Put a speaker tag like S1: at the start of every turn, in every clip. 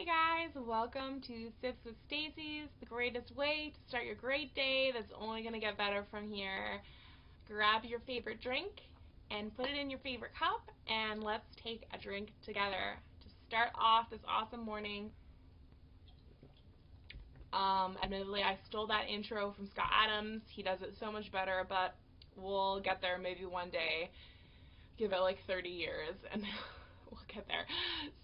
S1: Hey guys, welcome to Sips with Stacy's, the greatest way to start your great day that's only going to get better from here. Grab your favorite drink and put it in your favorite cup and let's take a drink together to start off this awesome morning. Admittedly, I stole that intro from Scott Adams. He does it so much better, but we'll get there maybe one day. Give it like 30 years and we'll get there.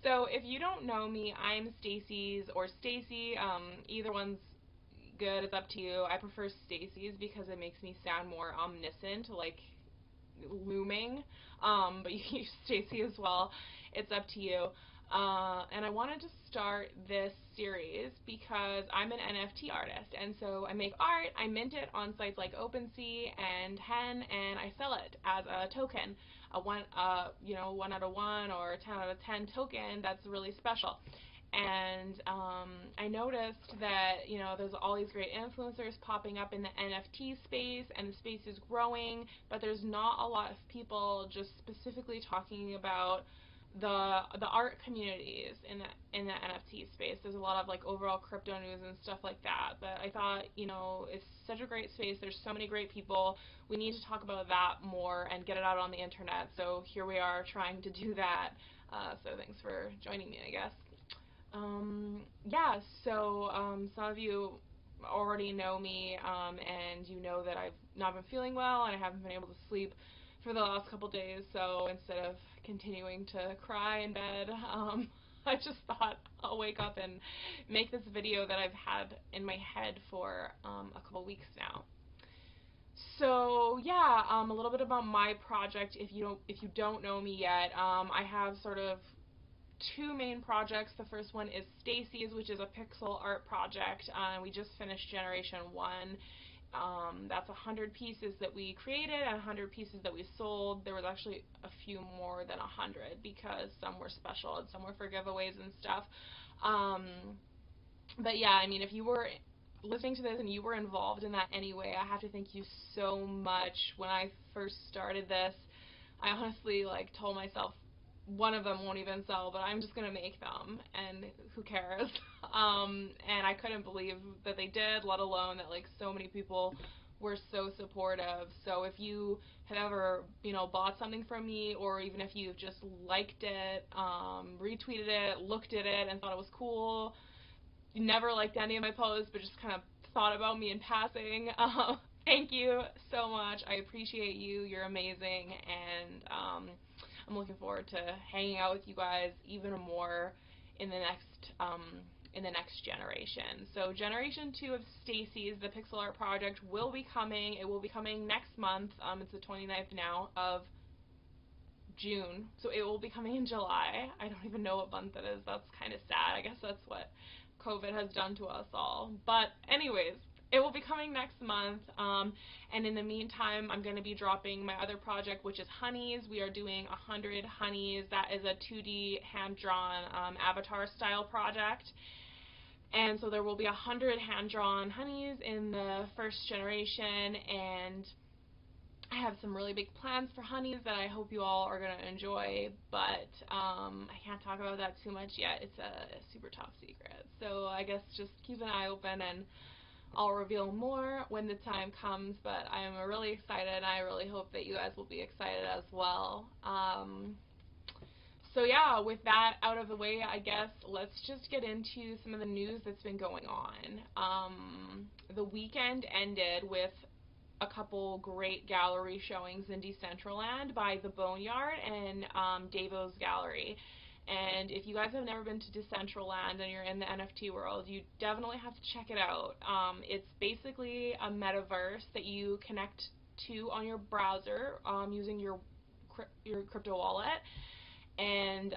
S1: So if you don't know me, I'm Stacy's or Stacy. Either one's good. It's up to you. I prefer Stacy's because it makes me sound more omniscient, like looming. But you can use Stacy as well. It's up to you. And I wanted to start this series because I'm an NFT artist, and so I make art, I mint it on sites like OpenSea and Hen, and I sell it as a token, a one out of one or 10 out of 10 token that's really special. And I noticed that there's all these great influencers popping up in the NFT space, and the space is growing, but there's not a lot of people just specifically talking about the art communities in the NFT space. There's a lot of like overall crypto news and stuff like that. But I thought, it's such a great space. There's so many great people. We need to talk about that more and get it out on the internet. So here we are trying to do that. So thanks for joining me, I guess. Yeah, so some of you already know me, and you know that I've not been feeling well and I haven't been able to sleep for the last couple days, so instead of continuing to cry in bed, I just thought I'll wake up and make this video that I've had in my head for a couple weeks now. So yeah, a little bit about my project. If you don't know me yet, I have sort of two main projects. The first one is Stacy's, which is a pixel art project. We just finished Generation 1. That's 100 pieces that we created and 100 pieces that we sold. There was actually a few more than 100 because some were special and some were for giveaways and stuff. But yeah, I mean, if you were listening to this and you were involved in that anyway, I have to thank you so much. When I first started this, I honestly told myself, one of them won't even sell, but I'm just going to make them, and who cares? And I couldn't believe that they did, let alone that so many people were so supportive. So if you have ever, bought something from me, or even if you've just liked it, retweeted it, looked at it, and thought it was cool, you never liked any of my posts, but just kind of thought about me in passing, thank you so much. I appreciate you. You're amazing, and I'm looking forward to hanging out with you guys even more in the next generation. So Generation 2 of Stacy's, the pixel art project, will be coming. It will be coming next month. It's the 29th now of June, so it will be coming in July. I don't even know what month it is. That's kind of sad. I guess that's what COVID has done to us all. But anyways, it will be coming next month, and in the meantime, I'm going to be dropping my other project, which is Honeys. We are doing 100 Honeys. That is a 2D hand-drawn avatar-style project. And so there will be 100 hand-drawn Honeys in the first generation, and I have some really big plans for Honeys that I hope you all are going to enjoy, but I can't talk about that too much yet. It's a super top secret. So I guess just keep an eye open and I'll reveal more when the time comes, but I'm really excited, and I really hope that you guys will be excited as well. So yeah, with that out of the way, I guess let's just get into some of the news that's been going on. The weekend ended with a couple great gallery showings in Decentraland by The Boneyard and Davo's Gallery. And if you guys have never been to Decentraland and you're in the NFT world, you definitely have to check it out. It's basically a metaverse that you connect to on your browser using your crypto wallet. And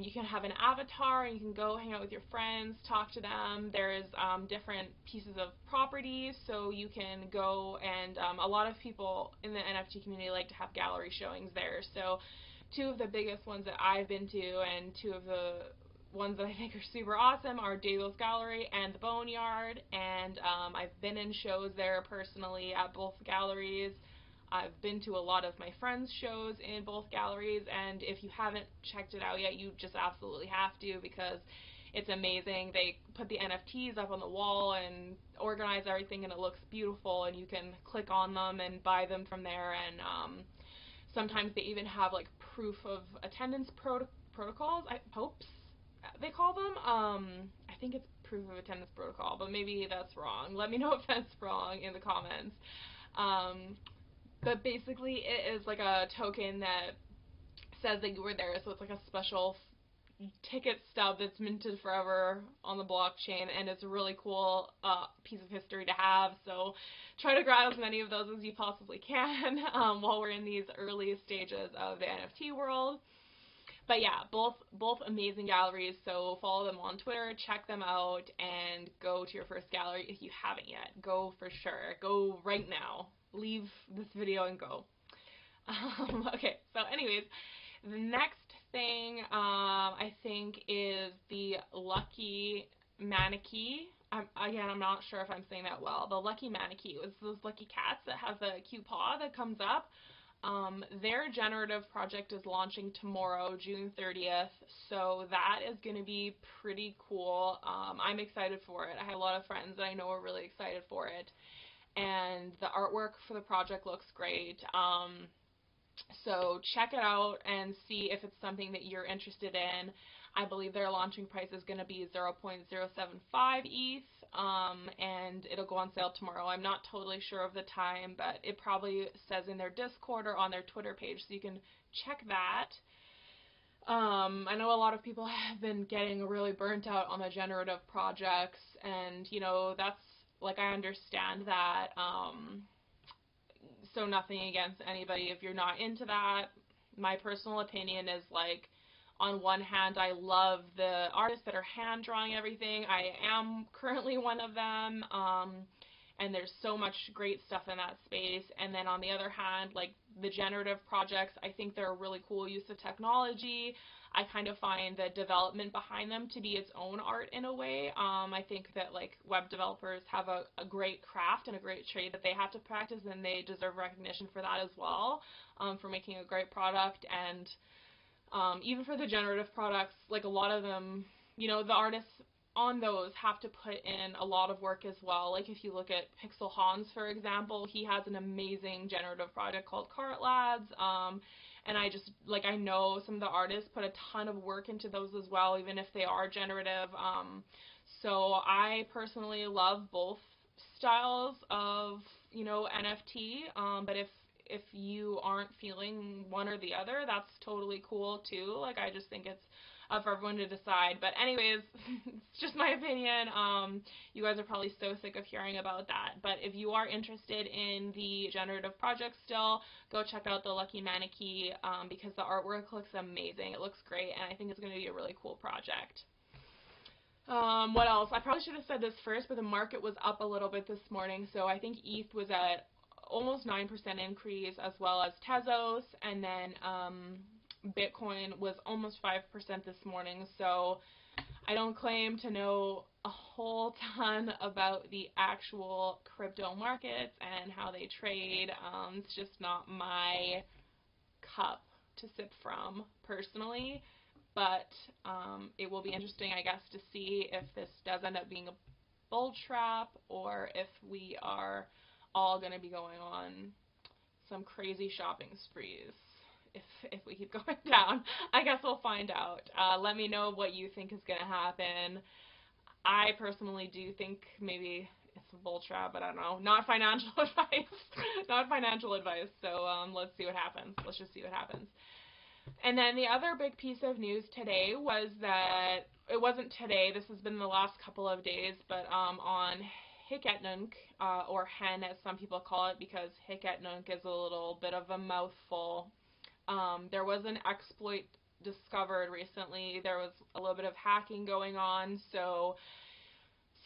S1: you can have an avatar, and you can go hang out with your friends, talk to them. There's different pieces of properties, so you can go, and a lot of people in the NFT community like to have gallery showings there. So two of the biggest ones that I've been to, and two of the ones that I think are super awesome, are Davo's Gallery and The Boneyard, and I've been in shows there personally at both galleries. I've been to a lot of my friends' shows in both galleries, and if you haven't checked it out yet, you just absolutely have to, because It's amazing. They put the NFTs up on the wall and organize everything, and it looks beautiful, and you can click on them and buy them from there. And sometimes they even have like proof of attendance protocols, popes they call them. I think it's proof of attendance protocol, but maybe that's wrong. Let me know if that's wrong in the comments. But basically it is like a token that says that you were there, so it's like a special ticket stub that's minted forever on the blockchain, and it's a really cool piece of history to have. So try to grab as many of those as you possibly can while we're in these early stages of the NFT world. But yeah, both amazing galleries, so follow them on Twitter, check them out, and go to your first gallery if you haven't yet. Go for sure. Go right now. Leave this video and go. Okay, so anyways, the next thing I think is the Lucky Manakee. Again, I'm not sure if I'm saying that well. The Lucky Manakee is those lucky cats that have the cute paw that comes up. Their generative project is launching tomorrow, June 30th, so that is going to be pretty cool. I'm excited for it. I have a lot of friends that I know are really excited for it, and the artwork for the project looks great. So check it out and see if it's something that you're interested in. I believe their launching price is going to be 0.075 ETH, and it'll go on sale tomorrow. I'm not totally sure of the time, but it probably says in their Discord or on their Twitter page, so you can check that. I know a lot of people have been getting really burnt out on the generative projects, and, you know, that's, like, I understand that. So nothing against anybody if you're not into that. My personal opinion is, like, on one hand, I love the artists that are hand drawing everything. I am currently one of them, and there's so much great stuff in that space. And then on the other hand, like the generative projects, I think they're a really cool use of technology. I kind of find the development behind them to be its own art in a way. I think that like web developers have a great craft and a great trade that they have to practice, and they deserve recognition for that as well, for making a great product. And even for the generative products, like a lot of them, you know, the artists on those have to put in a lot of work as well. Like if you look at Pixel Hans, for example, he has an amazing generative project called Cart Lads, and I just, like, I know some of the artists put a ton of work into those as well, even if they are generative. So I personally love both styles of, you know, NFT, but if you aren't feeling one or the other, that's totally cool too. Like, I just think it's up for everyone to decide. But anyways, it's just my opinion. You guys are probably so sick of hearing about that. But if you are interested in the generative project still, go check out the Lucky Manakee, because the artwork looks amazing. It looks great, and I think it's going to be a really cool project. What else? I probably should have said this first, but the market was up a little bit this morning. So I think ETH was at almost 9% increase, as well as Tezos, and then Bitcoin was almost 5% this morning. So I don't claim to know a whole ton about the actual crypto markets and how they trade. It's just not my cup to sip from personally, but it will be interesting, I guess, to see if this does end up being a bull trap, or if we are all going to be going on some crazy shopping sprees if we keep going down. I guess we'll find out. Let me know what you think is going to happen. I personally do think maybe it's a bull trap, but I don't know. Not financial advice. Not financial advice. So let's see what happens. Let's just see what happens. And then the other big piece of news today was that, it wasn't today, this has been the last couple of days, but on Hiketnunk, or Hen as some people call it, because Hiketnunk is a little bit of a mouthful. There was an exploit discovered recently. There was a little bit of hacking going on, so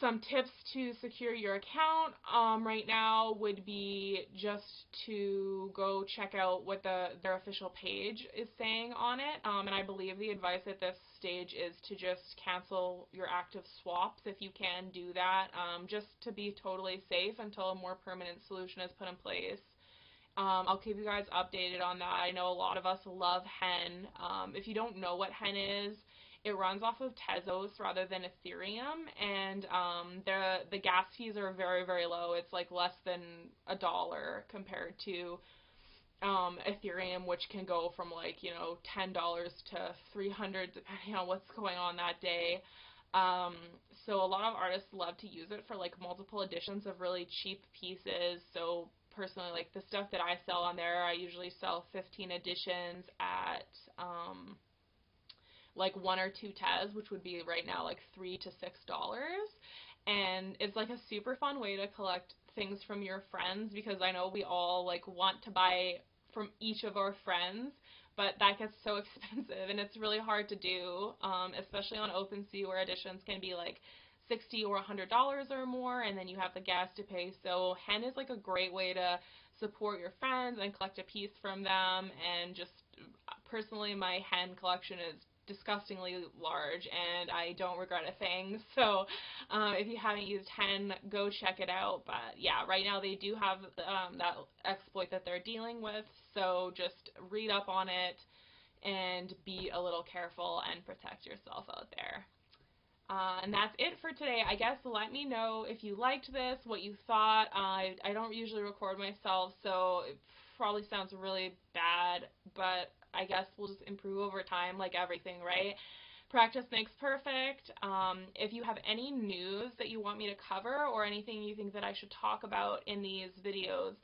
S1: some tips to secure your account right now would be just to go check out what their official page is saying on it, and I believe the advice at this stage is to just cancel your active swaps if you can do that, just to be totally safe until a more permanent solution is put in place. I'll keep you guys updated on that. I know a lot of us love Hen. If you don't know what Hen is, it runs off of Tezos rather than Ethereum, and the gas fees are very, very low. It's like less than $1 compared to Ethereum, which can go from like, $10 to $300 depending on what's going on that day. So a lot of artists love to use it for like multiple editions of really cheap pieces. So personally, like the stuff that I sell on there, I usually sell 15 editions at like 1 or 2 Tez, which would be right now like $3 to $6. And it's like a super fun way to collect things from your friends, because I know we all like want to buy from each of our friends, but that gets so expensive and it's really hard to do, especially on OpenSea, where editions can be like $60 or $100 or more, and then you have the gas to pay. So Hen is like a great way to support your friends and collect a piece from them. And just personally, my Hen collection is disgustingly large, and I don't regret a thing. So if you haven't used Hen, go check it out. But yeah, right now they do have that exploit that they're dealing with, so just read up on it and be a little careful and protect yourself out there. And that's it for today. I guess let me know if you liked this, what you thought. I don't usually record myself, so it probably sounds really bad, but I guess we'll just improve over time, like everything, right? Practice makes perfect. If you have any news that you want me to cover or anything you think that I should talk about in these videos,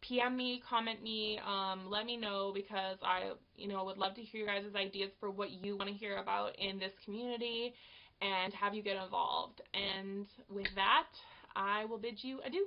S1: PM me, comment me, let me know, because I would love to hear your guys' ideas for what you want to hear about in this community and have you get involved. And with that, I will bid you adieu.